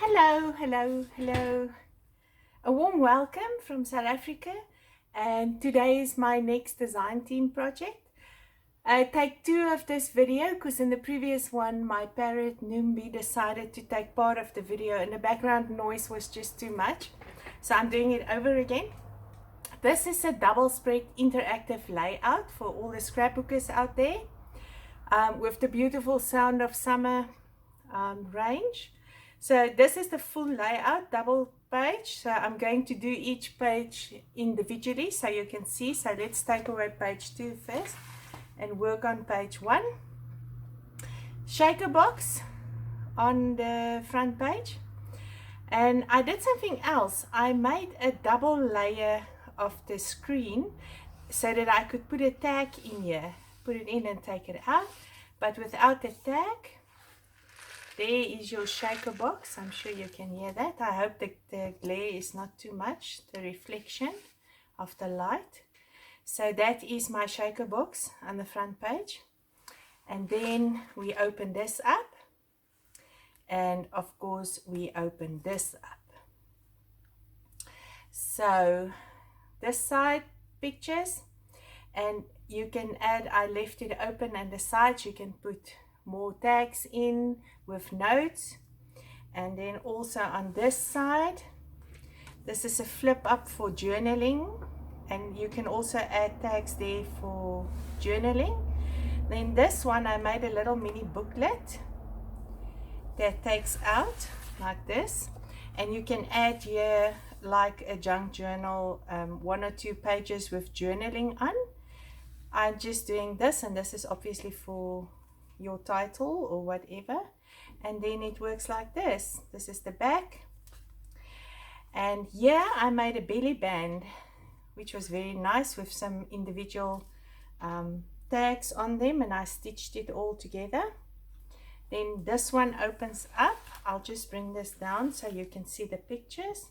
Hello, hello, hello. A warm welcome from South Africa, and today is my next design team project. Take two of this video because in the previous one my parrot Noombi decided to take part of the video and the background noise was just too much. So I'm doing it over again. This is a double spread interactive layout for all the scrapbookers out there, with the beautiful sound of summer range. So this is the full layout, double page. So I'm going to do each page individually so you can see. So let's take away page 2 first and work on page 1. Shaker box on the front page. And I did something else. I made a double layer of the screen so that I could put a tag in here, put it in and take it out, but without the tag. There is your shaker box. I'm sure you can hear that. I hope that the glare is not too much, the reflection of the light. So that is my shaker box on the front page. And then we open this up. And of course we open this up. So this side pictures, and you can add, I left it open, and the sides you can put more tags in with notes. And then also on this side, this is a flip up for journaling, and you can also add tags there for journaling. Then this one I made a little mini booklet that takes out like this, and you can add here like a junk journal, 1 or 2 pages with journaling on. I'm just doing this, and this is obviously for your title or whatever. And then it works like this. This is the back, and here I made a belly band which was very nice with some individual tags on them, and I stitched it all together. Then this one opens up. I'll just bring this down so you can see the pictures.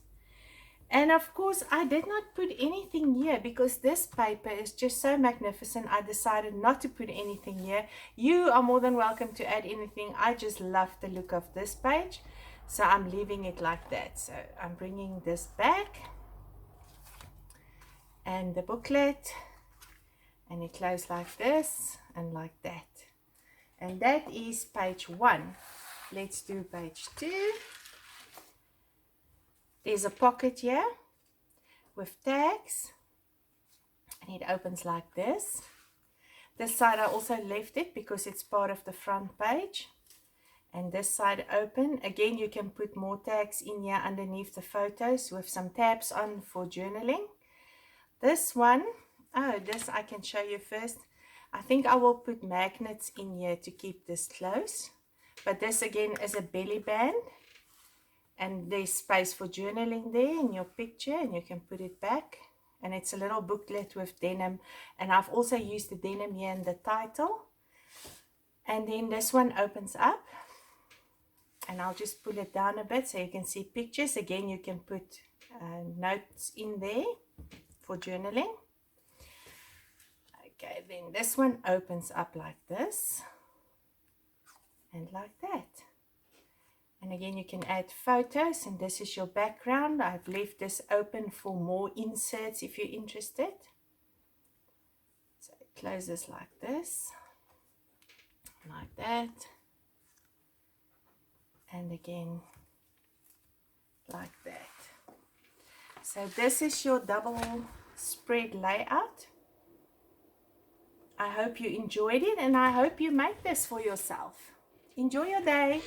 And of course I did not put anything here because this paper is just so magnificent. I decided not to put anything here. You are more than welcome to add anything. I just love the look of this page, so I'm leaving it like that. So I'm bringing this back and the booklet, and it closes like this and like that. And that is page 1. Let's do page 2. There's a pocket here with tags, and it opens like this. This side I also left it because it's part of the front page. And this side open. Again, you can put more tags in here underneath the photos with some tabs on for journaling. This one, this I can show you first. I think I will put magnets in here to keep this close. But this again is a belly band. And there's space for journaling there in your picture, and you can put it back. And it's a little booklet with denim. And I've also used the denim here in the title. And then this one opens up. And I'll just pull it down a bit so you can see pictures. Again, you can put notes in there for journaling. Okay, then this one opens up like this. And like that. And again, you can add photos, and this is your background. I've left this open for more inserts if you're interested. So it closes like this, like that, and again like that. So this is your double spread layout. I hope you enjoyed it, and I hope you make this for yourself. Enjoy your day.